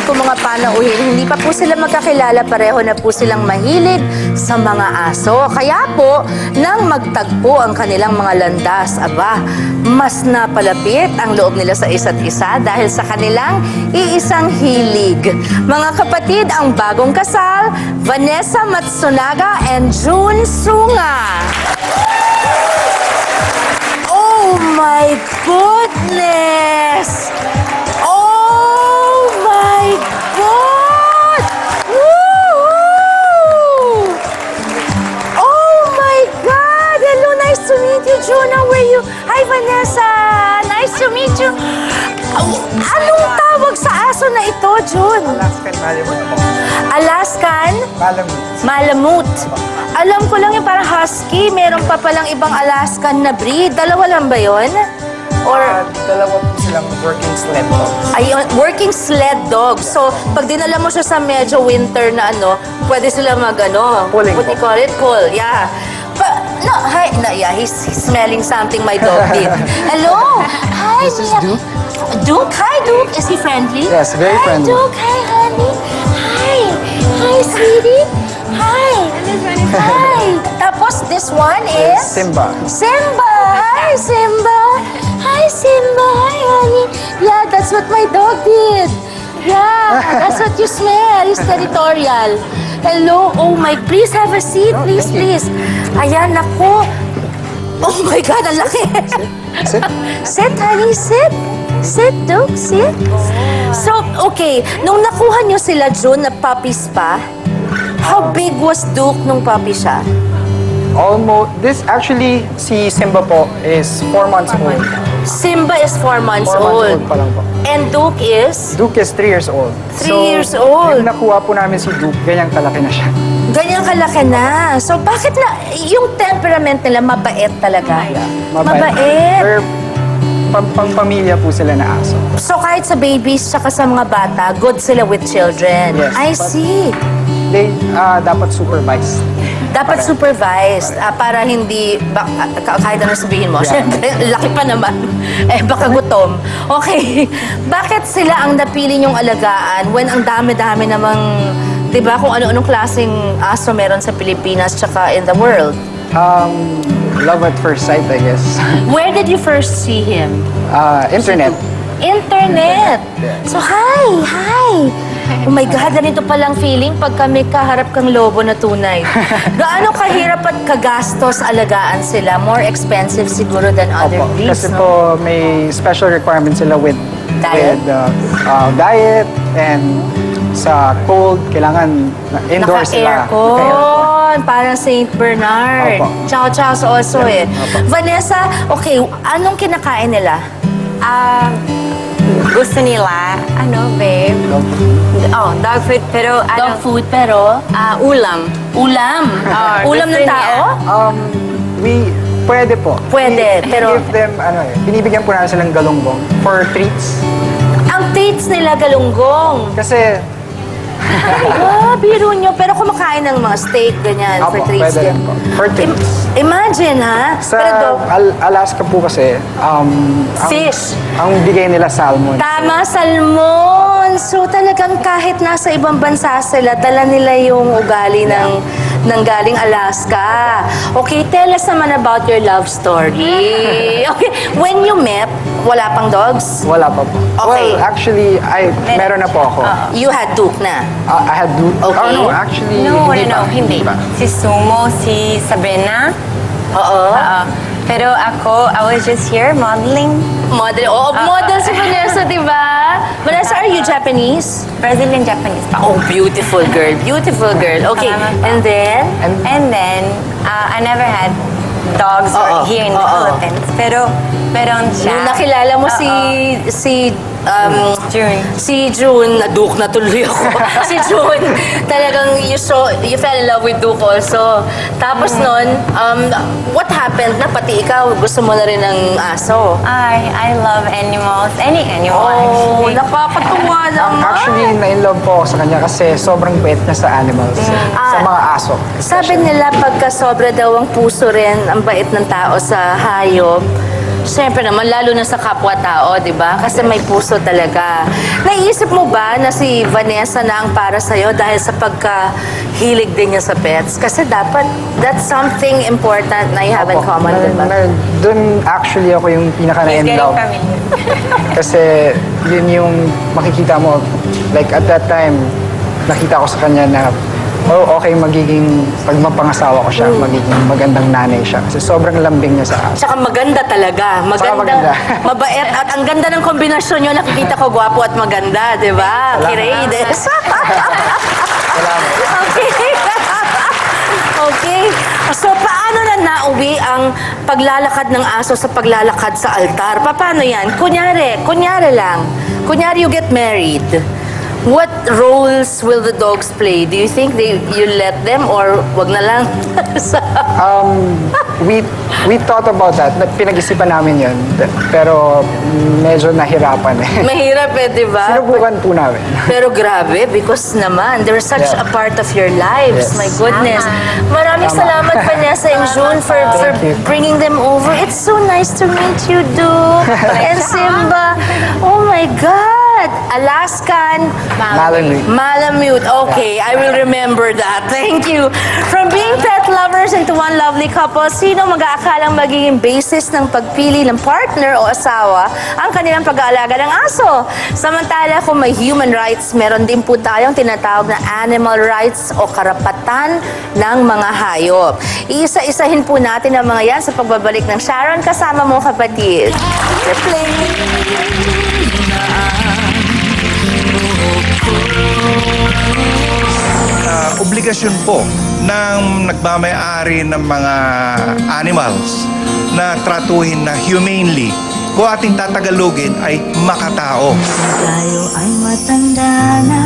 po mga panauhin, hindi pa po sila magkakilala, pareho na po silang mahilig sa mga aso. Kaya po, nang magtagpo ang kanilang mga landas, aba, mas napalapit ang loob nila sa isa't isa dahil sa kanilang iisang hilig. Mga kapatid, ang bagong kasal, Vanessa Matsunaga and June Sunga. Oh my goodness! Oh my God! Woo! Oh my God! Hello, nice to meet you, June. How are you? Hi, Vanessa. Nice to meet you. Anong tawag sa aso na ito, June? Alaskan Malamute po. Alaskan? Malamute. Malamute. Alam ko lang yung parang husky. Meron pa palang ibang Alaskan na breed. Dalawa lang ba yun? Or Dalawa po silang working sled dogs. ayun, working sled dog. So, pag dinala mo siya sa medyo winter na ano, pwede sila mag ano, Pulling what do you po. call it? Pull, yeah. But, no, hi, no, yeah, he's smelling something my dog did. Hello! Hi, This is Mia. Duke. Duke? Hi, Duke. Is he friendly? Yes, very hi, friendly. Hi, Duke. Hi, honey. Hi. Hi, sweetie. Hi. Hi. Tapos, this one is? Simba. Simba! Hi, Simba! Hi, Simba! Hi, honey! Yeah, that's what my dog did. Yeah, that's what you smell. He's territorial. Hello. Oh my, please have a seat. Please, please. Ayan, ako. Oh my God, ang laki. Sit. Sit, honey, sit. Sit, Duke, sit. So, okay, nung nakuha niyo sila, June, na puppies pa, how big was Duke nung puppy siya? Actually, si Simba po is 4 months old. Simba is 4 months 4 months old. old pa lang po. And Duke is? Duke is 3 years old. 3 years old. Yung nakuha po namin si Duke, ganyang kalaki na siya. Ganyan kalaki na. So, bakit na, yung temperament nila, mabait talaga? Mabait. They're pang-pamilya po sila na aso. So, kahit sa babies, saka sa mga bata, good sila with children. Yes, I but- see. They dapat supervised. Dapat supervised para hindi, kahit ano sabihin mo, Yeah. syempre, laki pa naman, baka gutom. Okay, bakit sila ang napili niyong alagaan when ang dami-dami namang, di ba, kung ano-anong klaseng aso meron sa Pilipinas tsaka in the world? Love at first sight, I guess. Where did you first see him? Internet. Internet! So, hi! Oh my God, ganito palang feeling pag kami kaharap kang lobo na tunay. Gaano kahirap at kagastos alagaan sila? More expensive siguro than other Opo. breeds, Kasi no? po may special requirements sila with Diet? diet and sa cold, kailangan indoors sila. Naka-aircon, parang Saint Bernard. Opo. Chow-chows also Yeah, eh. opo. Vanessa, okay, anong kinakain nila? Gusto nila, babe? Dog food, pero Dog food, pero ulam. ulam. Ulam gusto ng tao? Pwede po. Pwede, pero- give them, binibigyan po namin silang galunggong for treats. Ang treats nila galunggong. Kasi, Biro nyo. Pero kumakain ng mga steak, ganyan, for Opo, treats pwede din. rin po. For treats. Imagine, ha? Sa Pero Alaska po kasi, fish. ang bigay nila salmon. Tama, salmon. So talagang kahit nasa ibang bansa sila, dala nila yung ugali ng galing Alaska. Okay, tell us naman about your love story. Okay, when you met, wala pang dogs? Wala pa po. Okay. Well, actually, meron na po ako. You had Duke na. I had Duke. Okay. Oh, no, actually, Hindi. pa. Si Sumo, si Sabrina. Oo. Pero ako, I was just here modeling. Model. Oo, model si Vanessa, di ba? Vanessa, are you Japanese? Brazilian-Japanese pa. Oh, beautiful girl. Beautiful girl. Okay, Salamat po. and then? And then, I never had dogs Oo, here in the oo. Philippines. Pero, meron siya. Nung nakilala mo si June, Duke na tuloy ako. Si June, talagang you fell in love with Duke also. Tapos nun, what happened na pati ikaw, gusto mo na rin ng aso? I love animals. Any animal, Oh, actually. nakakatuwa naman. Actually, na-inlove po ako sa kanya kasi sobrang bait niya sa animals. Sa mga aso. Sabi nila pagka sobra daw ang puso rin, ang bait ng tao sa hayop, Siyempre naman, lalo na sa kapwa-tao, di ba? Kasi may puso talaga. Naisip mo ba na si Vanessa na ang para sa'yo dahil sa pagkahilig din niya sa pets? Kasi dapat, that's something important na you have in common, di ba? Doon actually ako yung pinaka He's na-in getting love. familiar. Kasi yun yung makikita mo, like at that time, nakita ko sa kanya na, oh, okay, pag mapangasawa ko siya, magiging magandang nanay siya. Kasi sobrang lambing niya sa akin. Tsaka maganda talaga. Maganda. Mabait. At ang ganda ng kombinasyon nyo. Nakikita ko gwapo at maganda, di ba? Salamat. Kiraides. Salamat. Okay. Okay. So, paano na nauwi ang paglalakad ng aso sa paglalakad sa altar? Paano yan? Kunyari lang. Kunyari you get married. What roles will the dogs play? Do you think you let them or wag na lang? We thought about that. Pinag-isipan namin yun. Pero medyo nahirapan eh. Mahirap eh, di ba? Sinubukan po namin. Pero grabe, because naman, they're such Yeah. a part of your lives. Yes. My goodness. Maraming Tama. salamat, Vanessa and June, for Thank you. bringing them over. It's so nice to meet you, Duke and Simba. Oh my God! Alaskan Malamute. Malamute. Okay, I will remember that. Thank you. From being pet lovers into one lovely couple, sino mag-aakalang magiging basis ng pagpili ng partner o asawa ang kanilang pag-aalaga ng aso? Samantala, kung may human rights, meron din po tayong tinatawag na animal rights o karapatan ng mga hayop. Iisa-isahin po natin ang mga yan sa pagbabalik ng Sharon kasama mo, kapatid. Replay. Obligasyon po ng nagmamayari ng mga animals na tratuhin na humanely. Kung ating tatagalogin ay makatao. Tayo ay matanda na.